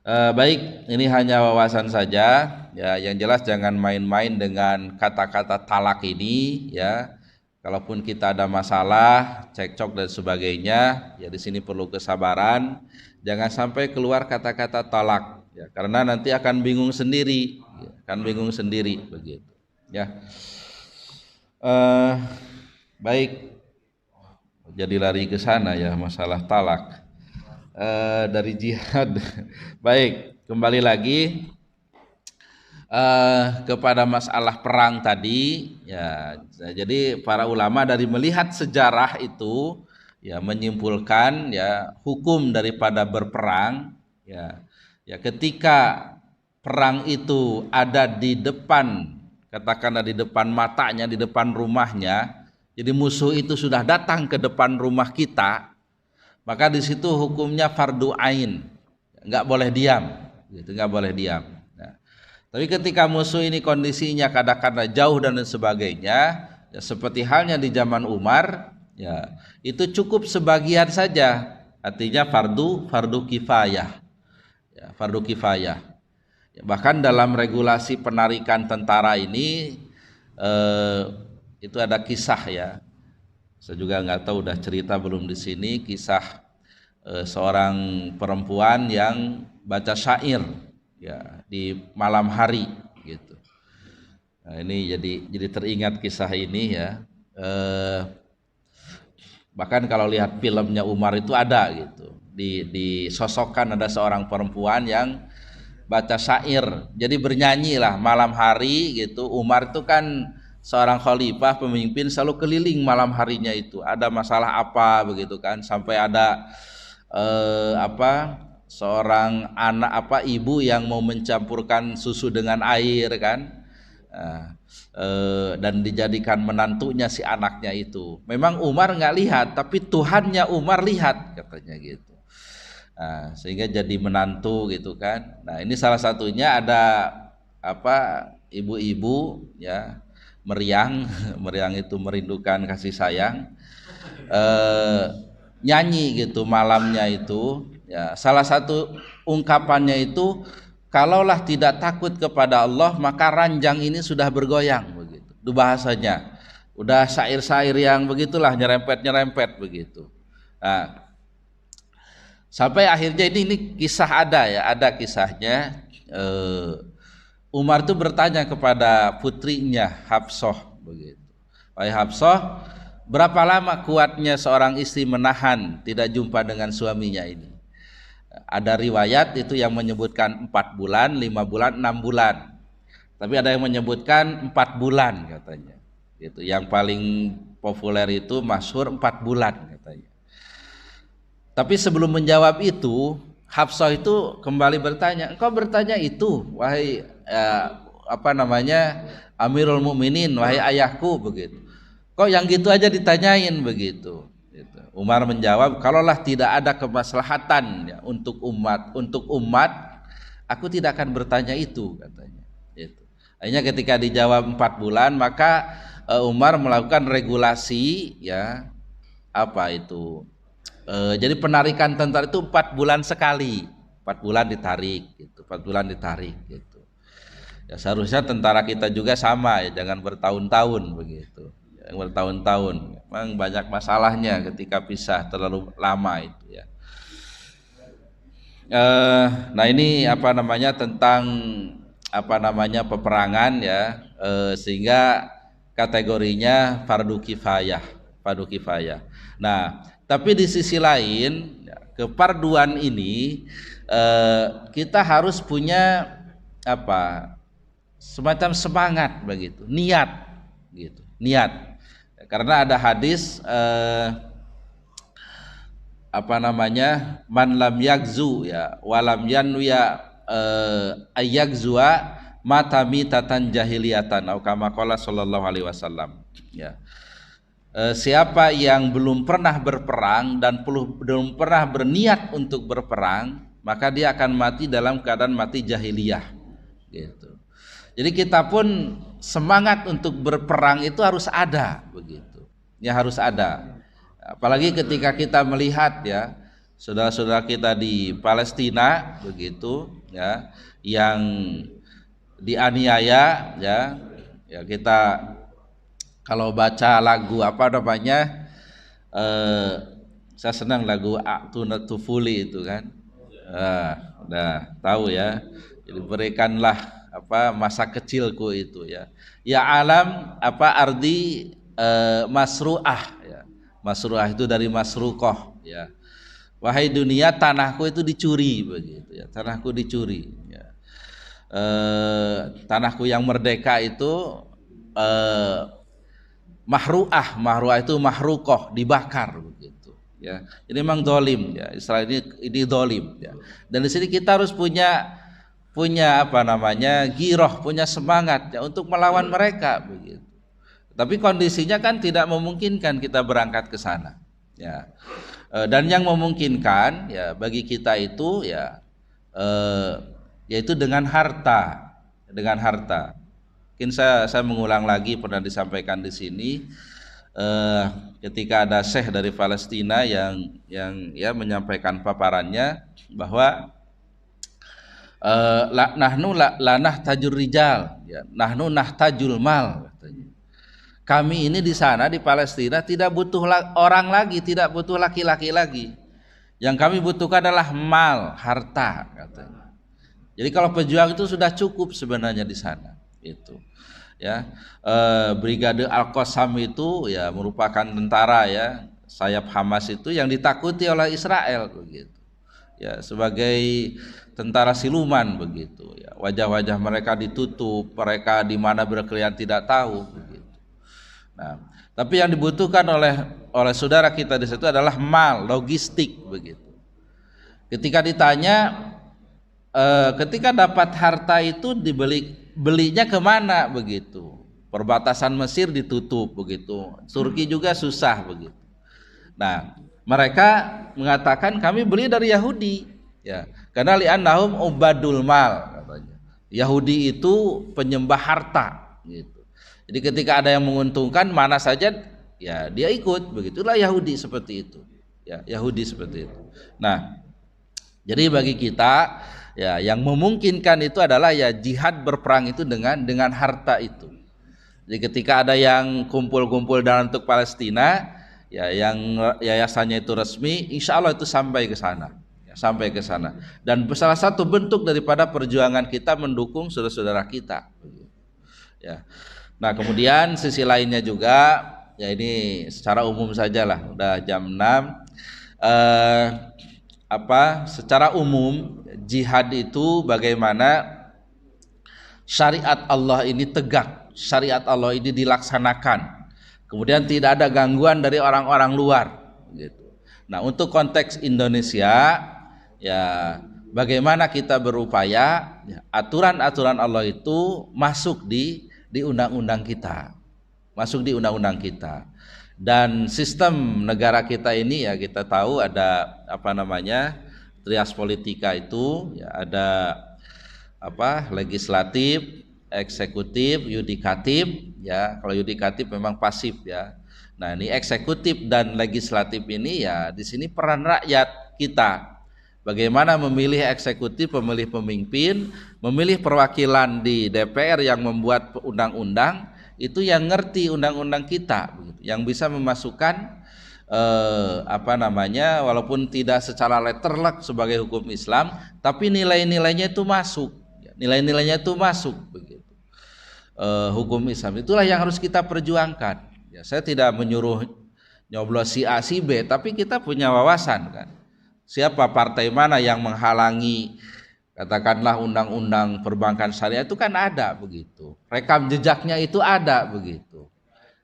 Speaker 1: Baik, ini hanya wawasan saja ya, yang jelas jangan main-main dengan kata-kata talak ini ya. Kalaupun kita ada masalah, cekcok dan sebagainya, ya di sini perlu kesabaran, jangan sampai keluar kata-kata talak ya, karena nanti akan bingung sendiri begitu ya. Baik, jadi lari ke sana ya masalah talak. Dari jihad. Baik, kembali lagi kepada masalah perang tadi ya. Jadi para ulama dari melihat sejarah itu ya menyimpulkan ya hukum daripada berperang ya ketika perang itu ada di depan, katakanlah di depan matanya, di depan rumahnya, jadi musuh itu sudah datang ke depan rumah kita, maka di situ hukumnya fardu ain, nggak boleh diam, gitu, nggak boleh diam. Nah, tapi ketika musuh ini kondisinya kadang-kadang jauh dan sebagainya, ya seperti halnya di zaman Umar, ya itu cukup sebagian saja, artinya fardu kifayah. ya, fardu kifayah. Ya, bahkan dalam regulasi penarikan tentara ini itu ada kisah ya. Saya juga nggak tahu udah cerita belum di sini kisah seorang perempuan yang baca syair ya di malam hari gitu. Nah, ini jadi teringat kisah ini ya. Bahkan kalau lihat filmnya Umar itu ada gitu. Disosokkan ada seorang perempuan yang baca syair. Jadi bernyanyi lah malam hari gitu. Umar itu kan seorang khalifah pemimpin selalu keliling malam harinya itu. Ada masalah apa begitu kan sampai ada seorang anak ibu yang mau mencampurkan susu dengan air kan. Dan dijadikan menantunya si anaknya itu. Memang Umar nggak lihat, tapi Tuhannya Umar lihat katanya gitu. Nah, sehingga jadi menantu gitu kan. Nah ini salah satunya ada ibu-ibu ya meriang, meriang itu merindukan kasih sayang, nyanyi gitu malamnya itu. Ya salah satu ungkapannya itu, kalaulah tidak takut kepada Allah maka ranjang ini sudah bergoyang begitu. Itu bahasanya. Udah syair-syair yang begitulah nyerempet-nyerempet begitu. Nah, sampai akhirnya ini kisah ada kisahnya. Umar itu bertanya kepada putrinya Hafsah begitu. Wahai Hafsah, berapa lama kuatnya seorang istri menahan tidak jumpa dengan suaminya ini? Ada riwayat itu yang menyebutkan 4 bulan, 5 bulan, 6 bulan. Tapi ada yang menyebutkan 4 bulan katanya. Itu yang paling populer itu masyhur 4 bulan katanya. Tapi sebelum menjawab itu, Hafsah itu kembali bertanya, engkau bertanya itu, wahai Amirul Mukminin, wahai ayahku begitu. Kok yang gitu aja ditanyain begitu. Umar menjawab, kalaulah tidak ada kemaslahatan ya, untuk umat, aku tidak akan bertanya itu katanya. Itu. Akhirnya ketika dijawab 4 bulan, maka Umar melakukan regulasi ya jadi penarikan tentara itu 4 bulan sekali, 4 bulan ditarik, gitu, 4 bulan ditarik, gitu. Ya seharusnya tentara kita juga sama ya, jangan bertahun-tahun begitu. Bertahun-tahun, memang banyak masalahnya ketika pisah terlalu lama itu ya. Nah ini tentang peperangan ya, sehingga kategorinya fardu kifayah. Nah tapi di sisi lain keparduan ini kita harus punya semacam semangat begitu, niat gitu, niat. Karena ada hadis man lam yakzu ya walam yanwiya ayyakzua matami tatan jahiliyatan atau kama qala sallallahu alaihi wasallam ya. Siapa yang belum pernah berperang dan belum pernah berniat untuk berperang, maka dia akan mati dalam keadaan mati jahiliyah gitu. Jadi kita pun semangat untuk berperang itu harus ada begitu. Ya harus ada. Apalagi ketika kita melihat ya saudara-saudara kita di Palestina begitu ya yang dianiaya ya kita kalau baca lagu saya senang lagu Aktuna Tufuli itu kan. Udah tahu ya. Jadi berikanlah masa kecilku itu ya. Ya alam ardi masruah ya. Masruah itu dari masrukoh ya. Wahai dunia tanahku itu dicuri begitu ya. Tanahku dicuri ya. Tanahku yang merdeka itu mahruah itu mahrukoh dibakar begitu ya. Jadi memang dolim ya. Israel ini dolim ya. Dan di sini kita harus punya giroh, punya semangat ya, untuk melawan mereka begitu. Tapi kondisinya kan tidak memungkinkan kita berangkat ke sana ya. Dan yang memungkinkan ya bagi kita itu ya yaitu dengan harta. Mungkin saya mengulang lagi, pernah disampaikan di sini ketika ada syekh dari Palestina yang ya menyampaikan paparannya bahwa Lanah tajur rijal, ya, nahnu nahtajul mal katanya. Kami ini di sana di Palestina tidak butuh orang lagi, tidak butuh laki-laki lagi. Yang kami butuhkan adalah mal, harta katanya. Jadi kalau pejuang itu sudah cukup sebenarnya di sana. Itu, ya. Brigade Al-Qassam itu ya merupakan tentara ya sayap Hamas itu yang ditakuti oleh Israel begitu. Ya, sebagai tentara siluman begitu ya. Wajah-wajah mereka ditutup, mereka di mana berkeliaran tidak tahu begitu. Nah, tapi yang dibutuhkan oleh saudara kita di situ adalah mal, logistik begitu. Ketika ditanya ketika dapat harta itu belinya kemana begitu? Perbatasan Mesir ditutup begitu, Turki juga susah begitu. Nah, mereka mengatakan kami beli dari Yahudi, ya, karena li'annahum ubadul mal katanya. Yahudi itu penyembah harta, gitu. Jadi ketika ada yang menguntungkan mana saja, ya dia ikut, begitulah Yahudi seperti itu, ya Yahudi seperti itu. Nah, jadi bagi kita, ya yang memungkinkan itu adalah ya jihad berperang itu dengan harta itu. Jadi ketika ada yang kumpul-kumpul dalam untuk Palestina, ya yang yayasannya itu resmi, insya Allah itu sampai ke sana, ya, sampai ke sana. Dan salah satu bentuk daripada perjuangan kita mendukung saudara-saudara kita, ya. Nah kemudian sisi lainnya juga, ya ini secara umum sajalah, udah jam 6. Secara umum jihad itu bagaimana syariat Allah ini tegak, syariat Allah ini dilaksanakan. Kemudian tidak ada gangguan dari orang-orang luar gitu. Nah, untuk konteks Indonesia ya bagaimana kita berupaya ya, aturan-aturan Allah itu masuk di undang-undang kita. Masuk di undang-undang kita. Dan sistem negara kita ini ya kita tahu ada trias politika itu ya ada legislatif, eksekutif, yudikatif, ya kalau yudikatif memang pasif ya. Nah ini eksekutif dan legislatif ini ya di sini peran rakyat kita. Bagaimana memilih eksekutif, memilih pemimpin, memilih perwakilan di DPR yang membuat undang-undang itu yang ngerti undang-undang kita, yang bisa memasukkan walaupun tidak secara letterlek sebagai hukum Islam, tapi nilai-nilainya itu masuk. Nilai-nilainya itu masuk begitu. Hukum Islam itulah yang harus kita perjuangkan. Ya, saya tidak menyuruh nyoblos si A si B, tapi kita punya wawasan kan. Siapa partai mana yang menghalangi katakanlah undang-undang perbankan syariah itu kan ada begitu. Rekam jejaknya itu ada begitu.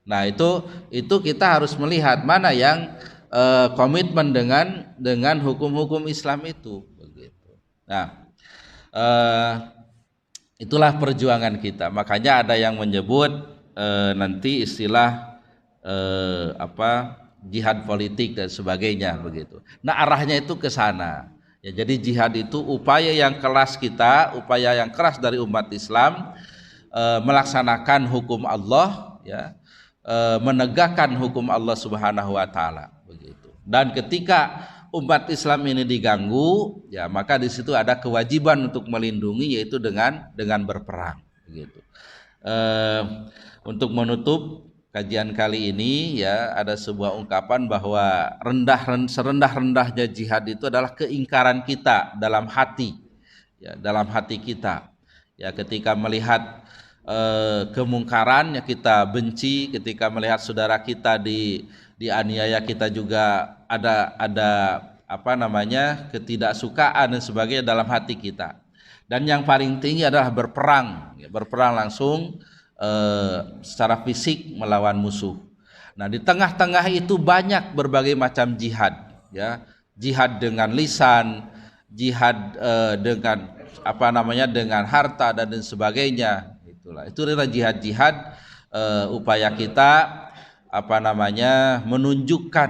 Speaker 1: Nah, itu kita harus melihat mana yang komitmen dengan hukum-hukum Islam itu begitu. Nah, itulah perjuangan kita. Makanya ada yang menyebut nanti istilah jihad politik dan sebagainya begitu. Nah, arahnya itu ke sana. Ya, jadi jihad itu upaya yang keras kita, upaya yang keras dari umat Islam melaksanakan hukum Allah, ya, menegakkan hukum Allah Subhanahu wa taala begitu. Dan ketika umat Islam ini diganggu, ya maka di situ ada kewajiban untuk melindungi, yaitu dengan berperang begitu. Untuk menutup kajian kali ini ya ada sebuah ungkapan bahwa serendah-rendahnya jihad itu adalah keingkaran kita dalam hati, ya dalam hati kita. Ya ketika melihat kemungkaran ya kita benci, ketika melihat saudara kita dianiaya kita juga ada ketidaksukaan dan sebagainya dalam hati kita. Dan yang paling tinggi adalah berperang, ya, berperang langsung secara fisik melawan musuh. Nah di tengah-tengah itu banyak berbagai macam jihad, ya jihad dengan lisan, jihad dengan dengan harta dan sebagainya. Itu adalah jihad upaya kita menunjukkan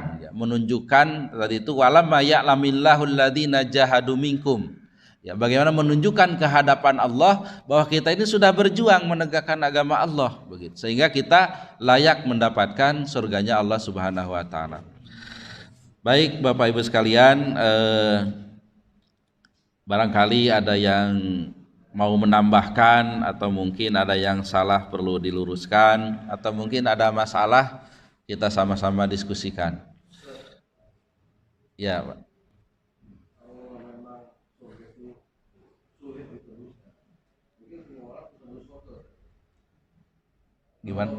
Speaker 1: tadi itu walamma ya'lamillahul ladzina jahadu minkum. Ya, bagaimana menunjukkan kehadapan Allah bahwa kita ini sudah berjuang menegakkan agama Allah begitu. Sehingga kita layak mendapatkan surganya Allah Subhanahu wa taala. Baik Bapak Ibu sekalian, Barangkali ada yang mau menambahkan atau mungkin ada yang salah perlu diluruskan atau mungkin ada masalah kita sama-sama diskusikan. Ya, Pak. Gimana?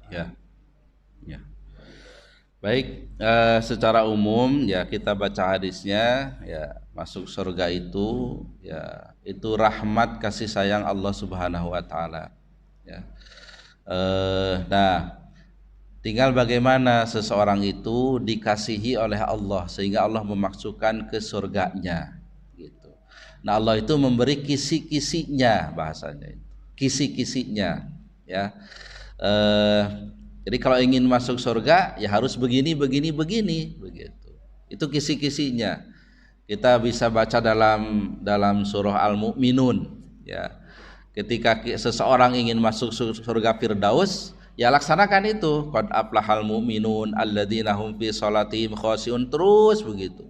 Speaker 1: Ya, ya. Baik, secara umum ya kita baca hadisnya ya, masuk surga itu ya itu rahmat kasih sayang Allah Subhanahu wa taala. Ya. Nah, tinggal bagaimana seseorang itu dikasihi oleh Allah sehingga Allah memasukkan ke surganya gitu. Nah, Allah itu memberi kisi-kisinya bahasanya itu. Kisi-kisinya ya. Jadi kalau ingin masuk surga ya harus begini begitu. Itu kisi-kisinya. Kita bisa baca dalam surah Al-Mu'minun ya. Ketika seseorang ingin masuk surga Firdaus, ya laksanakan itu. Qad aflahal mu'minun alladzina hum fi sholatihim khashi'un, terus begitu.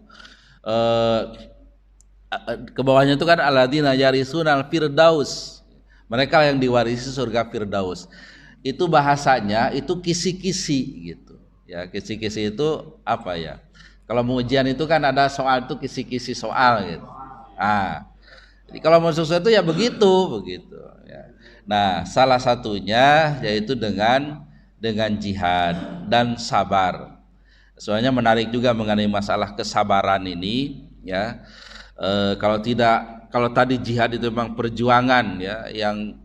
Speaker 1: Ke bawahnya itu kan alladzina yarisunal firdaus. Mereka yang diwarisi surga Firdaus. Itu bahasanya itu kisi-kisi gitu. Ya, kisi-kisi itu apa ya? Kalau mau ujian itu kan ada soal itu kisi-kisi soal gitu. Jadi kalau masuk surga itu ya begitu ya. Nah, salah satunya yaitu dengan jihad dan sabar. Soalnya menarik juga mengenai masalah kesabaran ini ya. Kalau tadi jihad itu memang perjuangan ya, yang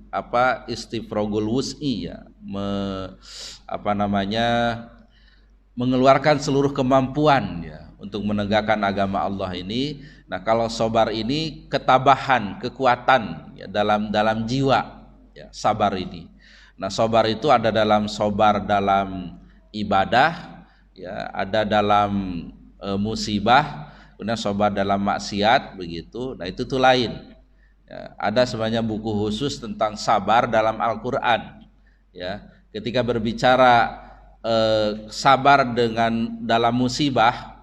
Speaker 1: istifrogul wus'i ya, mengeluarkan seluruh kemampuan ya untuk menegakkan agama Allah ini. Nah, kalau sabar ini ketabahan, kekuatan ya, dalam jiwa ya, sabar ini. Nah, sabar itu ada dalam sabar dalam ibadah ya, ada dalam musibah, kemudian sabar dalam maksiat begitu. Nah, itu tuh lain. Ya, ada sebenarnya buku khusus tentang sabar dalam Al-Qur'an. Ya, ketika berbicara sabar dalam musibah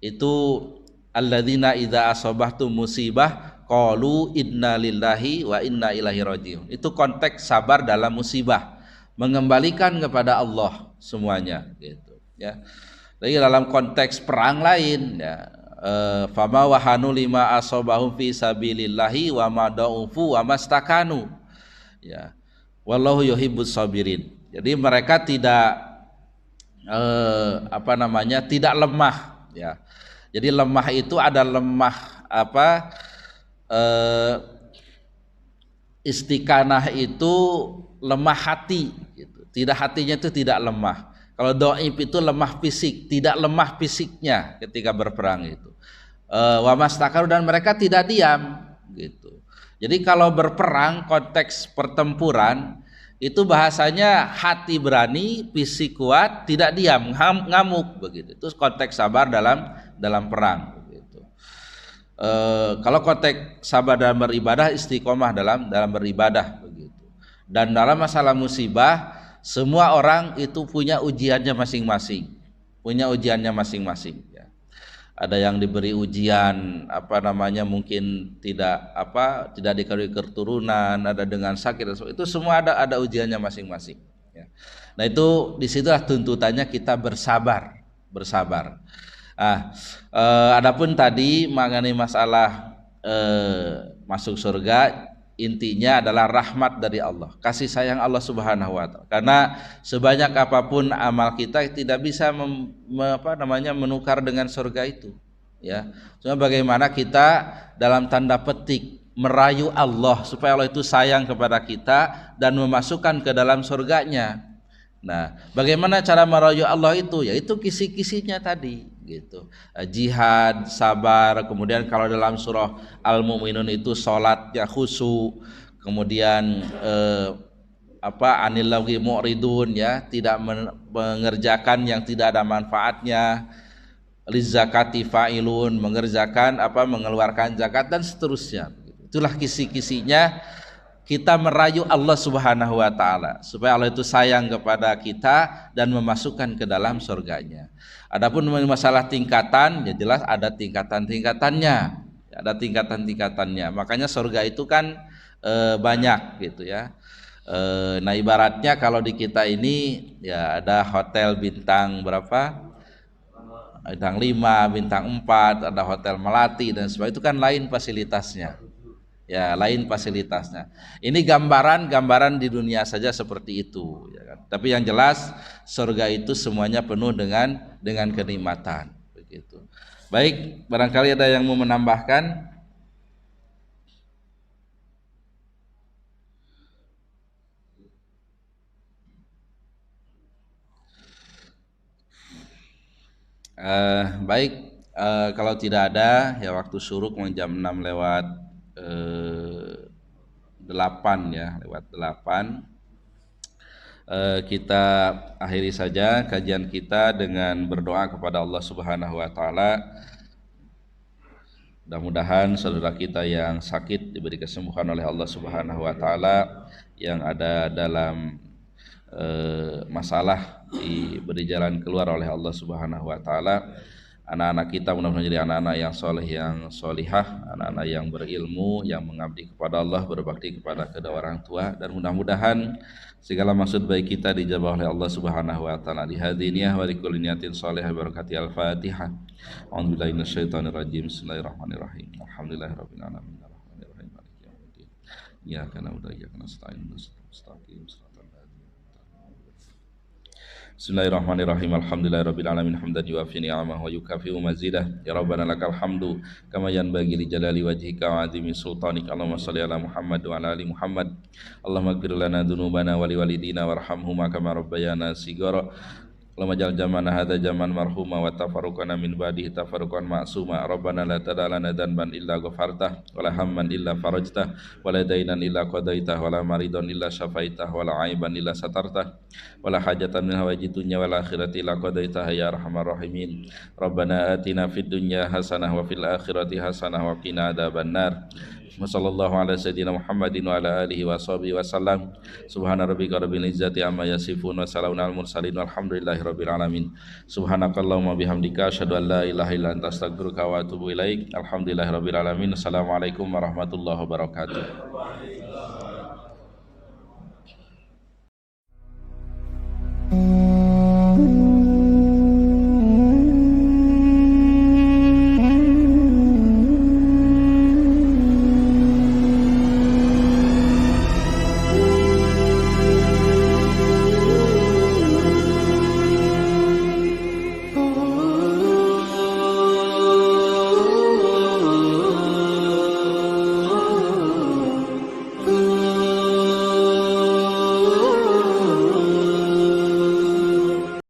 Speaker 1: itu alladzina idza asabahtum musibah qalu inna lillahi wa inna ilaihi rajiun. Itu konteks sabar dalam musibah, mengembalikan kepada Allah semuanya gitu ya. Lagi dalam konteks perang lain ya, fama wahanu lima asabahum fi sabilillahi wa madaufu wa mastakanu ya, wallahu yuhibbus sabirin. Jadi mereka tidak tidak lemah ya. Jadi lemah itu ada lemah istiqanah itu lemah hati gitu. Hatinya itu tidak lemah. Kalau dhaif itu lemah fisik, tidak lemah fisiknya ketika berperang itu. Wa mastakaru, dan mereka tidak diam gitu. Jadi kalau berperang konteks pertempuran itu bahasanya hati berani, fisik kuat, tidak diam, ngamuk begitu. Itu konteks sabar dalam perang begitu. Kalau konteks sabar dalam beribadah, istiqomah dalam beribadah begitu. Dan dalam masalah musibah, semua orang itu punya ujiannya masing-masing. Ya. Ada yang diberi ujian mungkin tidak dikasih keturunan, ada dengan sakit, itu semua ada ujiannya masing-masing ya. Nah itu disitulah tuntutannya kita bersabar. Adapun tadi mengenai masalah masuk surga, intinya adalah rahmat dari Allah, kasih sayang Allah Subhanahu wa taala. Karena sebanyak apapun amal kita tidak bisa menukar dengan surga itu, ya. Cuma bagaimana kita dalam tanda petik merayu Allah supaya Allah itu sayang kepada kita dan memasukkan ke dalam surganya. Nah, bagaimana cara merayu Allah itu? Yaitu kisi-kisinya tadi, gitu. Jihad, sabar, kemudian kalau dalam surah Al-Mu'minun itu salatnya khusyuk, kemudian anil laghi mu'ridun, ya, tidak mengerjakan yang tidak ada manfaatnya, lizakati fa'ilun, mengeluarkan zakat dan seterusnya. Itulah kisi-kisinya kita merayu Allah Subhanahu wa taala supaya Allah itu sayang kepada kita dan memasukkan ke dalam surganya. Adapun masalah tingkatan, ya jelas ada tingkatan-tingkatannya. Makanya surga itu kan banyak gitu ya. Nah ibaratnya kalau di kita ini ya ada hotel bintang berapa? Bintang 5, bintang 4, ada hotel melati dan sebagainya, itu kan lain fasilitasnya. Ya, lain fasilitasnya. Ini gambaran di dunia saja seperti itu, ya kan? Tapi yang jelas surga itu semuanya penuh dengan kenikmatan, begitu. Baik, barangkali ada yang mau menambahkan? Baik, kalau tidak ada ya waktu syuruk jam 6 lewat 8 ya, lewat 8. Kita akhiri saja kajian kita dengan berdoa kepada Allah Subhanahu wa taala. Mudah-mudahan saudara kita yang sakit diberi kesembuhan oleh Allah Subhanahu wa taala, yang ada dalam masalah diberi jalan keluar oleh Allah Subhanahu wa taala. Anak-anak kita mudah-mudahan menjadi anak-anak yang soleh, yang solihah, anak-anak yang berilmu, yang mengabdi kepada Allah, berbakti kepada kedua orang tua, dan mudah-mudahan segala maksud baik kita dijabah oleh Allah Subhanahu wa taala di hadiniyah wa likulli niyatin shalihah barakati al-Fatihah. A'udzubillahi minasyaitonir rajim. Bismillahirrahmanirrahim. Alhamdulillahirabbil alamin. Arrahmanirrahim. Maliki yaumiddin. Iyyaka na'budu wa iyyaka nasta'in. Bismillahirrahmanirrahim. Alhamdulillahirabbil alamin hamdan yuwafi ni'amahu wa yukafi'u mazidah. Ya Rabbana lakal hamdu kama yanbaghi li jalali wajhika wa 'azimi sultanik. Allahumma shalli ala Muhammad wa ala ali Muhammad. Allahumma ighfir lana dzunubana wa liwalidina warhamhuma kama rabbayana shighara. Allahumma ja'al jamana hadza jaman marhuma wa tafarruqana min ba'dihi tafarruqan ma'suma. Rabbana la tad'alana dhanban illa ghafartah wa la hamman illa farajtah wa la dainan illa qadaitah wa la maridan illa syafaitah wa la aiban illa satartah wa la hajatan min hawaiji dunya wal akhirati illa qadaitah ya arhamar rahimin. Rabbana atina fid dunya hasanah wa fil akhirati hasanah wa qina adzabannar. Wassallallahu ala sayyidina Muhammadin wa ala alihi wa sahbihi wasallam. Subhana rabbika rabbil izzati amma yasifun wa salamun alal mursalin walhamdulillahi rabbil alamin. Subhanakallahumma bihamdika asyhadu an la ilaha illa anta astaghfiruka wa atubu ilaik. Alhamdulillahi rabbil alamin. Assalamualaikum warahmatullahi wabarakatuh.